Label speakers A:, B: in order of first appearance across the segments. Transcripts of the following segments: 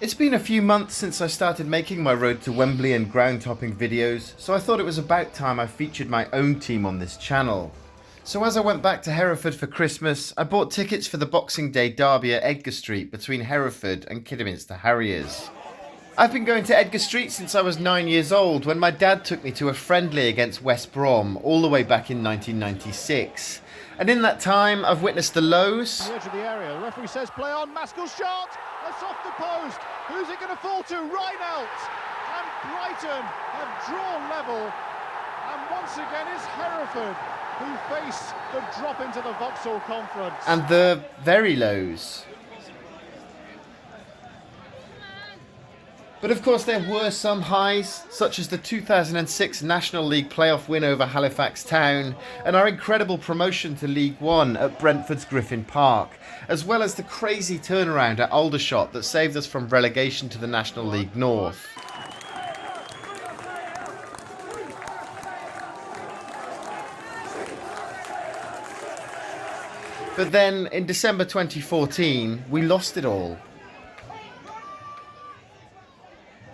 A: It's been a few months since I started making my road to Wembley and ground topping videos, so I thought it was about time I featured my own team on this channel. So as I went back to Hereford for Christmas, I bought tickets for the Boxing Day derby at Edgar Street between Hereford and Kidderminster Harriers. I've been going to Edgar Street since I was 9 years old, when my dad took me to a friendly against West Brom all the way back in 1996. And in that time, I've witnessed the lows.
B: The edge of the area. The referee says play on. Maskell's shot. That's off the post. Who's it going to fall to? Reinelt. And Brighton have drawn level. And once again, it's Hereford who face the drop into the Vauxhall Conference.
A: And the very lows. But of course there were some highs, such as the 2006 National League playoff win over Halifax Town and our incredible promotion to League One at Brentford's Griffin Park, as well as the crazy turnaround at Aldershot that saved us from relegation to the National League North. But then, in December 2014, we lost it all.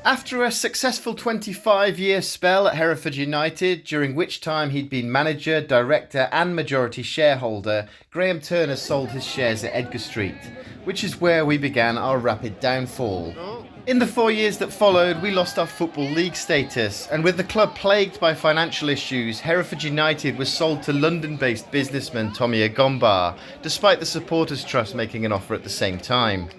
A: After a successful 25-year spell at Hereford United, during which time he'd been manager, director and majority shareholder, Graham Turner sold his shares at Edgar Street, which is where we began our rapid downfall. In the 4 years that followed, we lost our Football League status, and with the club plagued by financial issues, Hereford United was sold to London-based businessman Tommy Agombar, despite the Supporters Trust making an offer at the same time.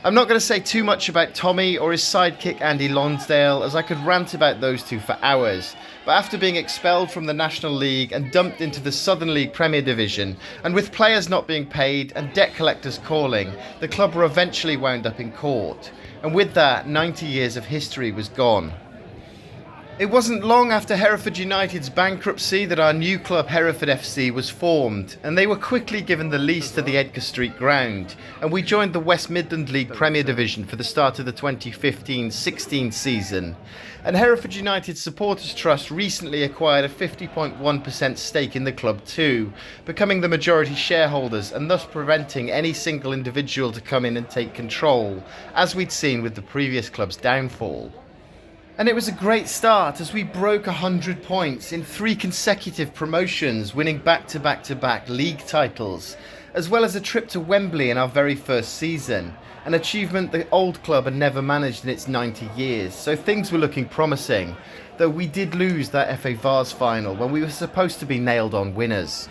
A: I'm not going to say too much about Tommy or his sidekick Andy Lonsdale, as I could rant about those two for hours, but after being expelled from the National League and dumped into the Southern League Premier Division, and with players not being paid and debt collectors calling, the club were eventually wound up in court, and with that 90 years of history was gone. It wasn't long after Hereford United's bankruptcy that our new club Hereford FC was formed, and they were quickly given the lease to the Edgar Street ground, and we joined the West Midland League Premier Division for the start of the 2015-16 season. And Hereford United Supporters Trust recently acquired a 50.1% stake in the club too, becoming the majority shareholders and thus preventing any single individual to come in and take control, as we'd seen with the previous club's downfall. And it was a great start as we broke 100 points in 3 consecutive promotions, winning back-to-back-to-back league titles, as well as a trip to Wembley in our very first season, an achievement the old club had never managed in its 90 years, so things were looking promising, though we did lose that FA Vase final when we were supposed to be nailed-on winners.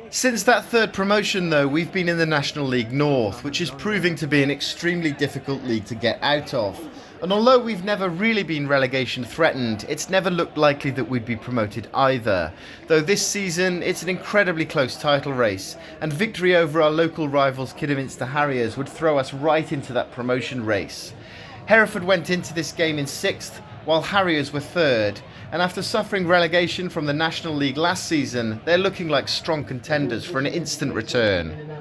A: Since that third promotion though, we've been in the National League North, which is proving to be an extremely difficult league to get out of. And although we've never really been relegation threatened, it's never looked likely that we'd be promoted either. Though this season, it's an incredibly close title race, and victory over our local rivals Kidderminster Harriers would throw us right into that promotion race. Hereford went into this game in 6th, while Harriers were 3rd, and after suffering relegation from the National League last season, they're looking like strong contenders for an instant return.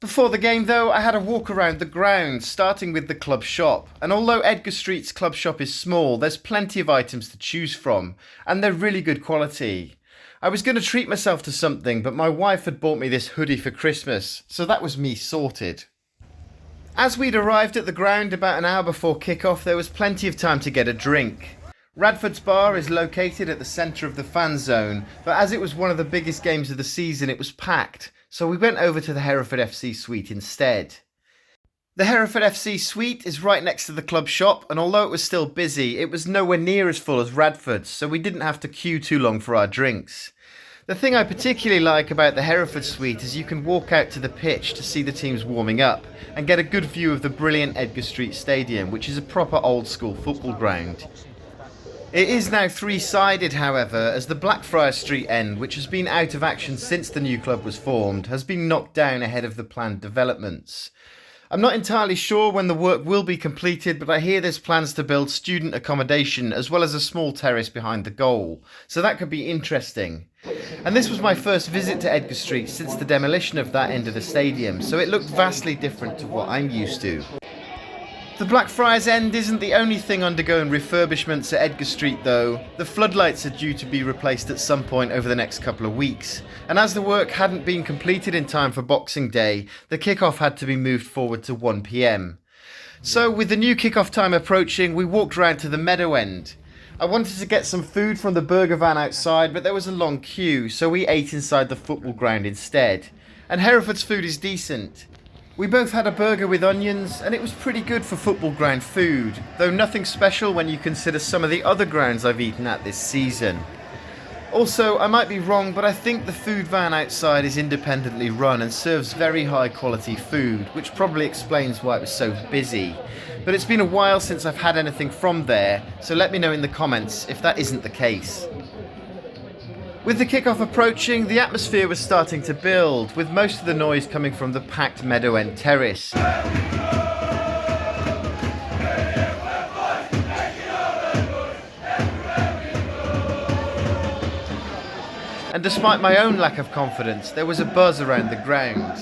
A: Before the game though, I had a walk around the ground, starting with the club shop, and although Edgar Street's club shop is small, there's plenty of items to choose from, and they're really good quality. I was going to treat myself to something, but my wife had bought me this hoodie for Christmas, so that was me sorted. As we'd arrived at the ground about an hour before kick-off, there was plenty of time to get a drink. Radford's Bar is located at the centre of the fan zone, but as it was one of the biggest games of the season, it was packed, so we went over to the Hereford FC suite instead. The Hereford FC suite is right next to the club shop, and although it was still busy, it was nowhere near as full as Radford's, so we didn't have to queue too long for our drinks. The thing I particularly like about the Hereford suite is you can walk out to the pitch to see the teams warming up and get a good view of the brilliant Edgar Street Stadium, which is a proper old school football ground. It is now 3-sided, however, as the Blackfriars Street end, which has been out of action since the new club was formed, has been knocked down ahead of the planned developments. I'm not entirely sure when the work will be completed, but I hear there's plans to build student accommodation as well as a small terrace behind the goal, so that could be interesting. And this was my first visit to Edgar Street since the demolition of that end of the stadium, so it looked vastly different to what I'm used to. The Blackfriars End isn't the only thing undergoing refurbishments at Edgar Street though. The floodlights are due to be replaced at some point over the next couple of weeks, and as the work hadn't been completed in time for Boxing Day, the kick-off had to be moved forward to 1 PM. So with the new kick-off time approaching, we walked round to the meadow end. I wanted to get some food from the burger van outside, but there was a long queue, so we ate inside the football ground instead. And Hereford's food is decent. We both had a burger with onions, and it was pretty good for football ground food, though nothing special when you consider some of the other grounds I've eaten at this season. Also, I might be wrong, but I think the food van outside is independently run and serves very high quality food, which probably explains why it was so busy. But it's been a while since I've had anything from there, so let me know in the comments if that isn't the case. With the kickoff approaching, the atmosphere was starting to build, with most of the noise coming from the packed Meadow End terrace. And despite my own lack of confidence, there was a buzz around the ground.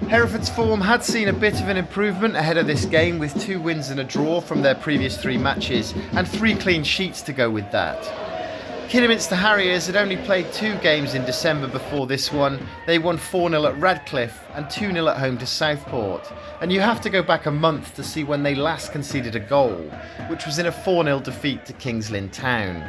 A: Hereford's form had seen a bit of an improvement ahead of this game, with 2 wins and a draw from their previous 3 matches and 3 clean sheets to go with that. Kidderminster Harriers had only played 2 games in December before this one. They won 4-0 at Radcliffe and 2-0 at home to Southport. And you have to go back a month to see when they last conceded a goal, which was in a 4-0 defeat to Kings Lynn Town.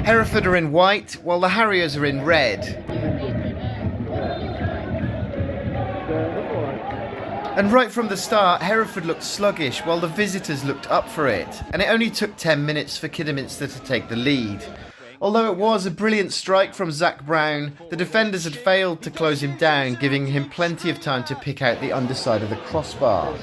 A: Hereford are in white, while the Harriers are in red. And right from the start, Hereford looked sluggish while the visitors looked up for it, and it only took 10 minutes for Kidderminster to take the lead. Although it was a brilliant strike from Zach Brown, the defenders had failed to close him down, giving him plenty of time to pick out the underside of the crossbar.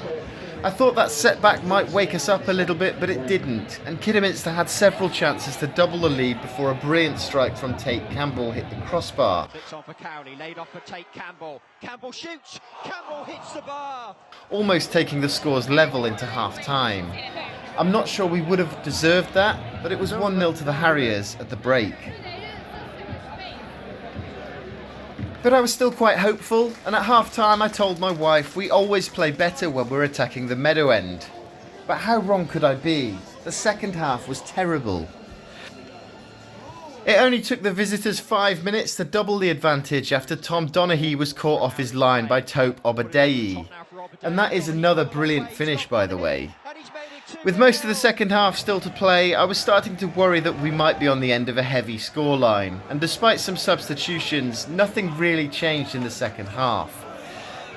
A: I thought that setback might wake us up a little bit, but it didn't, and Kidderminster had several chances to double the lead before a brilliant strike from Tate Campbell hit the crossbar.
C: It's on for Cowney, laid off for Tate Campbell. Campbell shoots, Campbell hits the bar.
A: Almost taking the scores level into half-time. I'm not sure we would have deserved that, but it was 1-0 to the Harriers at the break. But I was still quite hopeful, and at half-time I told my wife we always play better when we're attacking the meadow end. But how wrong could I be? The second half was terrible. It only took the visitors 5 minutes to double the advantage after Tom Donaghy was caught off his line by Tope Obadeyi. And that is another brilliant finish, by the way. With most of the second half still to play, I was starting to worry that we might be on the end of a heavy scoreline, and despite some substitutions, nothing really changed in the second half.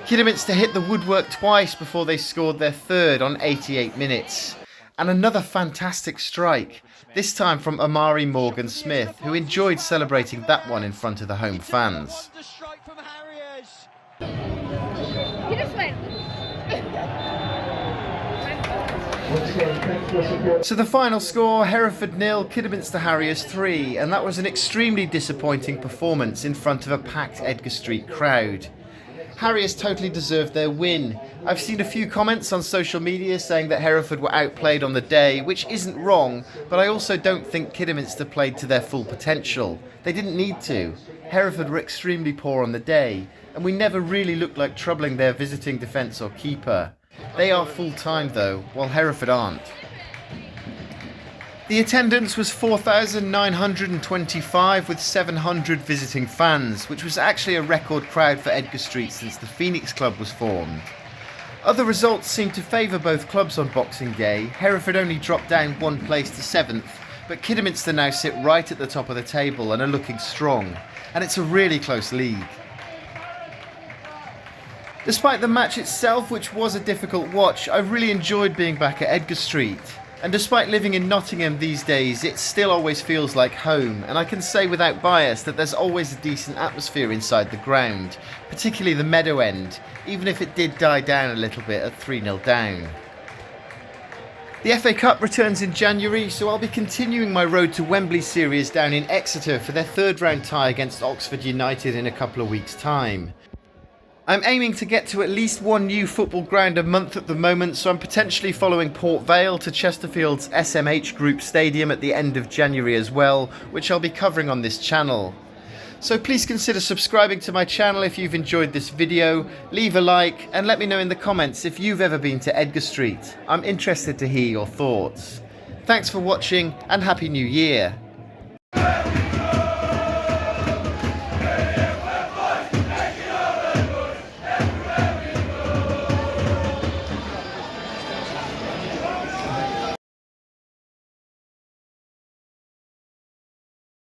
A: Kidderminster hit the woodwork twice before they scored their third on 88 minutes. And another fantastic strike, this time from Amari Morgan-Smith, who enjoyed celebrating that one in front of the home fans. So the final score, Hereford 0, Kidderminster Harriers 3, and that was an extremely disappointing performance in front of a packed Edgar Street crowd. Harriers totally deserved their win. I've seen a few comments on social media saying that Hereford were outplayed on the day, which isn't wrong, but I also don't think Kidderminster played to their full potential. They didn't need to. Hereford were extremely poor on the day, and we never really looked like troubling their visiting defence or keeper. They are full-time though, while Hereford aren't. The attendance was 4,925 with 700 visiting fans, which was actually a record crowd for Edgar Street since the Phoenix Club was formed. Other results seemed to favour both clubs on Boxing Day. Hereford only dropped down 1 place to 7th, but Kidderminster now sit right at the top of the table and are looking strong, and it's a really close league. Despite the match itself, which was a difficult watch, I really enjoyed being back at Edgar Street. And despite living in Nottingham these days, it still always feels like home, and I can say without bias that there's always a decent atmosphere inside the ground, particularly the meadow end, even if it did die down a little bit at 3-0 down. The FA Cup returns in January, so I'll be continuing my Road to Wembley series down in Exeter for their third round tie against Oxford United in a couple of weeks' time. I'm aiming to get to at least one new football ground a month at the moment, so I'm potentially following Port Vale to Chesterfield's SMH Group Stadium at the end of January as well, which I'll be covering on this channel. So please consider subscribing to my channel if you've enjoyed this video, leave a like and let me know in the comments if you've ever been to Edgar Street. I'm interested to hear your thoughts. Thanks for watching and Happy New Year!